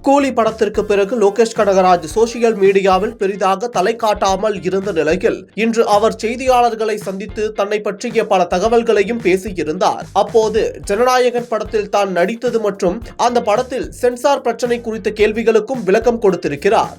கூலி படத்திற்கு பிறகு லோகேஷ் கனகராஜ் சோசியல் மீடியாவில் பெரிதாக தலை காட்டாமல் இருந்த நிலையில் இன்று அவர் செய்தியாளர்களை சந்தித்து தன்னை பற்றிய பல தகவல்களையும் பேசியிருந்தார். அப்போது ஜனநாயகன் படத்தில் தான் நடித்தது மற்றும் அந்த படத்தில் சென்சார் பிரச்சனை குறித்த கேள்விகளுக்கும் விளக்கம் கொடுத்திருக்கிறார்.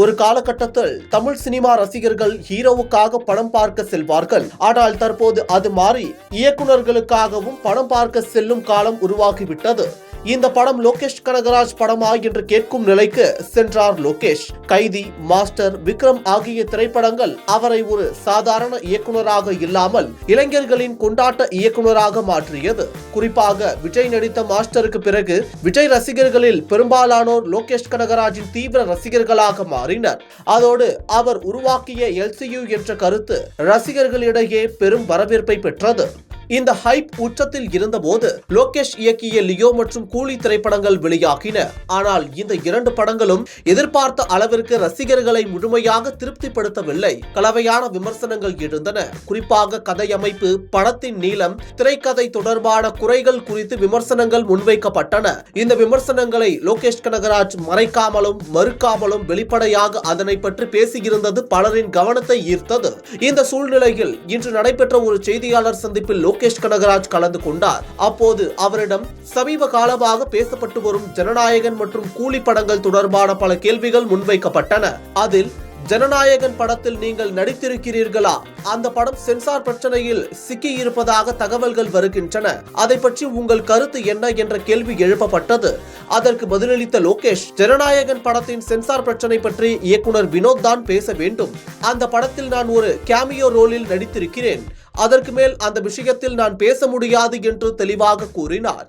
ஒரு காலகட்டத்தில் தமிழ் சினிமா ரசிகர்கள் ஹீரோவுக்காக படம் பார்க்க செல்வார்கள். ஆனால் தற்போது அது மாறி இயக்குநர்களுக்காகவும் படம் பார்க்க செல்லும் காலம் உருவாகிவிட்டது. இந்த படம் லோகேஷ் கனகராஜ் படமா என்று கேட்கும் நிலைக்கு சென்றார் லோகேஷ். கைதி, மாஸ்டர், விக்ரம் ஆகிய திரைப்படங்கள் அவரை ஒரு சாதாரண இயக்குநராக இல்லாமல் இளைஞர்களின் கொண்டாட்ட இயக்குநராக மாற்றியது. குறிப்பாக விஜய் நடித்த மாஸ்டருக்கு பிறகு விஜய் ரசிகர்களில் பெரும்பாலானோர் லோகேஷ் கனகராஜின் தீவிர ரசிகர்களாக மாறினர். அதோடு அவர் உருவாக்கிய LCU என்ற கருத்து ரசிகர்களிடையே பெரும் வரவேற்பை பெற்றது. இந்த ஹைப் உச்சத்தில் இருந்தபோது லோகேஷ் இயக்கிய லியோ மற்றும் கூலி திரைப்படங்கள் வெளியாகின. ஆனால் இந்த இரண்டு படங்களும் எதிர்பார்த்த அளவிற்கு ரசிகர்களை முழுமையாக திருப்திப்படுத்தவில்லை. கலவையான விமர்சனங்கள் எழுந்தன. குறிப்பாக கதை அமைப்பு, படத்தின் நீளம், திரைக்கதை தொடர்பான குறைகள் குறித்து விமர்சனங்கள் முன்வைக்கப்பட்டன. இந்த விமர்சனங்களை லோகேஷ் கனகராஜ் மறைக்காமலும் மறுக்காமலும் வெளிப்படையாக அதனை பற்றி பேசியிருந்தது பலரின் கவனத்தை ஈர்த்தது. இந்த சூழ்நிலையில் இன்று நடைபெற்ற ஒரு செய்தியாளர் சந்திப்பில் லோகேஷ் கனகராஜ் கலந்து கொண்டார். அப்போது அவரிடம் சமீப காலமாக பேசப்பட்டு வரும் ஜனநாயகன் மற்றும் கூலி படங்கள் தொடர்பான பல கேள்விகள் முன்வைக்கப்பட்டன. அதில் ஜனநாயகன் படத்தில் நீங்கள் நடித்திருக்கிறீர்களா? அந்த படம் சென்சார் பிரச்சனையில் சிக்கி இருப்பதாக தகவல்கள் வருகின்றன. அதை பற்றி உங்கள் கருத்து என்ன என்ற கேள்வி எழுப்பப்பட்டது. அதற்கு பதிலளித்த லோகேஷ், ஜனநாயகன் படத்தின் சென்சார் பிரச்சனை பற்றி இயக்குனர் வினோத் தான் பேச வேண்டும். அந்த படத்தில் நான் ஒரு கேமியோ ரோலில் நடித்திருக்கிறேன். அதற்கு மேல் அந்த விஷயத்தில் நான் பேச முடியாது என்று தெளிவாக கூறினார்.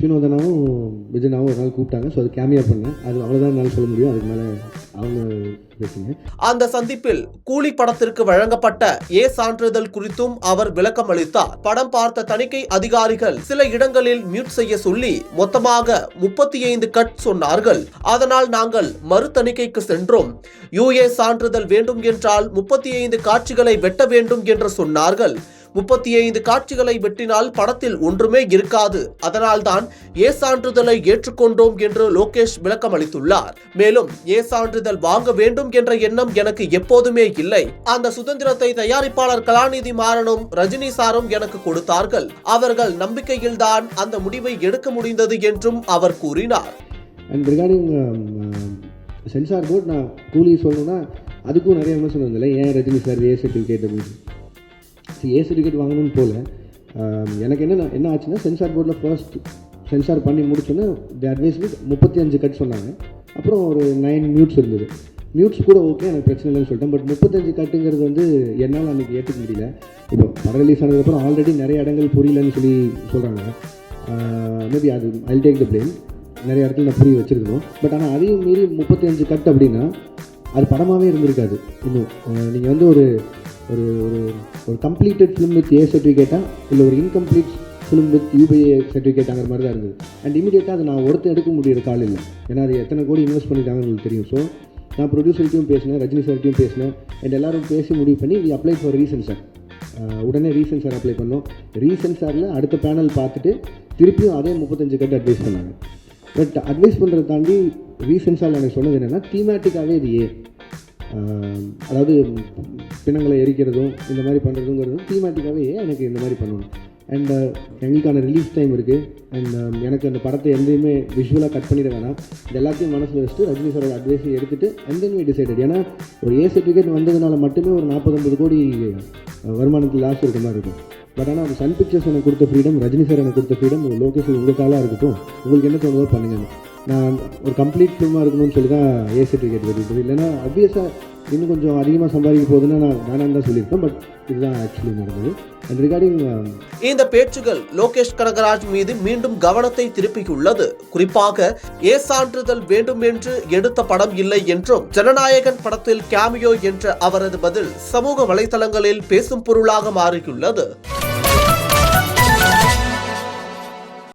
வினோதனாவும் விஜயனாவும் ஒரு நாள் கூப்பிட்டாங்க. ஸோ அது கேமியா பண்ணேன். அது அவ்வளோதான் என்னால் சொல்ல முடியும். அதுக்கு மேலே அவங்க பேசுங்க. அந்த சந்திப்பில் கூலி படத்திற்கு வழங்கப்பட்ட சான்றிதழ் குறித்தும் அவர் விளக்கம் அளித்தார். படம் பார்த்த தணிக்கை அதிகாரிகள் சில இடங்களில் மியூட் செய்ய சொல்லி மொத்தமாக 35 கட் சொன்னார்கள். அதனால் நாங்கள் மறு தணிக்கைக்கு சென்றோம். UA சான்றிதழ் வேண்டும் என்றால் 35 காட்சிகளை வெட்ட வேண்டும் என்று சொன்னார்கள். 35 காட்சிகளை வெட்டினால் படத்தில் ஒன்றுமே இருக்காது. அதனால்தான் சான்றிதழை ஏற்றுக்கொண்டோம் என்று லோகேஷ் விளக்கம் அளித்துள்ளார். மேலும் சான்றிதழ் வாங்க வேண்டும் என்ற எண்ணம் எனக்கு எப்போதுமே இல்லை. அந்த சுதந்திரத்தை தயாரிப்பாளர் கலாநிதி மாறனும் ரஜினி சாரும் எனக்கு கொடுத்தார்கள். அவர்கள் நம்பிக்கையில் தான் அந்த முடிவை எடுக்க முடிந்தது என்றும் அவர் கூறினார். அண்ட் ரிகார்டிங் சென்சார் போர்ட், நான் கூலி சொல்லணும்னா அதுக்கும் நிறைய விமர்சனம் இல்லை. ஏன் ரஜினி சார் சர்டிஃபிகேட் அப்படின்னு சர்டிஃபிகேட் வாங்கணும்னு போல எனக்கு என்ன ஆச்சுன்னா, சென்சார் போர்டில் ஃபர்ஸ்ட் சென்சார் பண்ணி முடிச்சோன்னே தி அட்வைஸ் வித் 35 கட் சொன்னாங்க. அப்புறம் ஒரு 9 மியூட்ஸ் இருந்தது. மியூட்ஸ் கூட ஓகே, எனக்கு பிரச்சனை இல்லைன்னு சொல்லிட்டேன். பட் 35 கட்டுங்கிறது என்னால் அன்றைக்கி ஏற்றுக்க முடியல. இப்போ படம் ரிலீஸ் ஆனதுக்கப்புறம் ஆல்ரெடி நிறைய இடங்கள் புரியலன்னு சொல்கிறாங்க. மேபி அது ஐ டேக் த பிளேம். நிறைய இடத்துல நான் புரிய வச்சுருக்கணும். பட் ஆனால் அதையும் மீறி 35 கட் அப்படின்னா அது படமாகவே இருந்திருக்காது. இன்னும் நீங்கள் ஒரு ஒரு ஒரு கம்ப்ளீட்டட் ஃபிலிம் வித் சர்டிஃபிகேட்டா இல்லை ஒரு இன்கம்ப்ளீட் ஃபிலிம் வித் UBA சர்டிஃபிகேட்டாங்கிற மாதிரி தான் இருந்தது. அண்ட் இமீடியட்டாக அதை நான் ஒருத்தர் எடுக்க முடியிற கால் இல்லை. ஏன்னா அது எத்தனை கோடி இன்வெஸ்ட் பண்ணிட்டாங்கன்னு உங்களுக்கு தெரியும். ஸோ நான் ப்ரொடியூசர்கிட்டையும் பேசினேன், ரஜினி சார்கிட்டையும் பேசினேன். அண்ட் எல்லோரும் பேசி முடிவு பண்ணி வி அப்ளை ஃபார் ரீசென்சார். உடனே ரீசென்சார் அப்ளை பண்ணோம். ரீசென்சாரில் அடுத்த பேனல் பார்த்துட்டு திருப்பியும் அதே 35 கட்டு அட்வைஸ் பண்ணாங்க. பட் அட்வைஸ் பண்ணுறதை தாண்டி ரீசென்சாரில் எனக்கு சொன்னது என்னென்னா, தீமேட்டிக்காகவே இது அதாவது பிணங்களை எரிக்கிறதும் இந்த மாதிரி பண்ணுறதுங்கிறதும் தீமேட்டிக்காகவே எனக்கு இந்த மாதிரி பண்ணணும். அண்ட் எங்களுக்கான ரிலீஸ் டைம் இருக்குது. அண்ட் எனக்கு அந்த படத்தை எந்தையுமே விஷுவலாக கட் பண்ணிட வேணாம். இது எல்லாத்தையும் மனசில் வச்சுட்டு ரஜினி சாரோட அட்வைஸை எடுத்துகிட்டு அண்ட் தென் வி டிசைடட். ஏன்னா ஒரு சர்டிஃபிகேட் வந்ததுனால மட்டுமே ஒரு 40-50 கோடி வருமானத்தில் லாஸ் இருக்க மாதிரி இருக்கும். பட் ஆனால் அது சன் பிக்சர்ஸ் எனக்கு கொடுத்த ஃப்ரீடம், ரஜினி சார் எனக்கு கொடுத்த ஃப்ரீடம், லோகேஷ் உங்கள் காலாக இருக்கட்டும், உங்களுக்கு என்ன தோணுதோ பண்ணுங்க. நான் ஒரு கம்ப்ளீட் ஃபிலிமாக இருக்கணும்னு சொல்லி தான் சர்டிஃபிகேட் வருது. இல்லைன்னா ஆப்வியஸாக இன்னும் கொஞ்சம் அதிகமாக சம்பாதிக்க போகுதுன்னா நான் வேணான்னு தான் சொல்லியிருக்கேன். பட் இதுதான் ஆக்சுவலி நடந்தது. அண்ட் ரிகார்டிங் இந்த பேச்சுகள் லோகேஷ் கனகராஜ் மீது மீண்டும் கவனத்தை திருப்பியுள்ளது. குறிப்பாக சான்றிதழ் வேண்டும் என்று எடுத்த படம் இல்லை என்றும் ஜனநாயகன் படத்தில் கேமியோ என்ற அவரது பதில் சமூக வலைதளங்களில் பேசும் பொருளாக மாறியுள்ளது.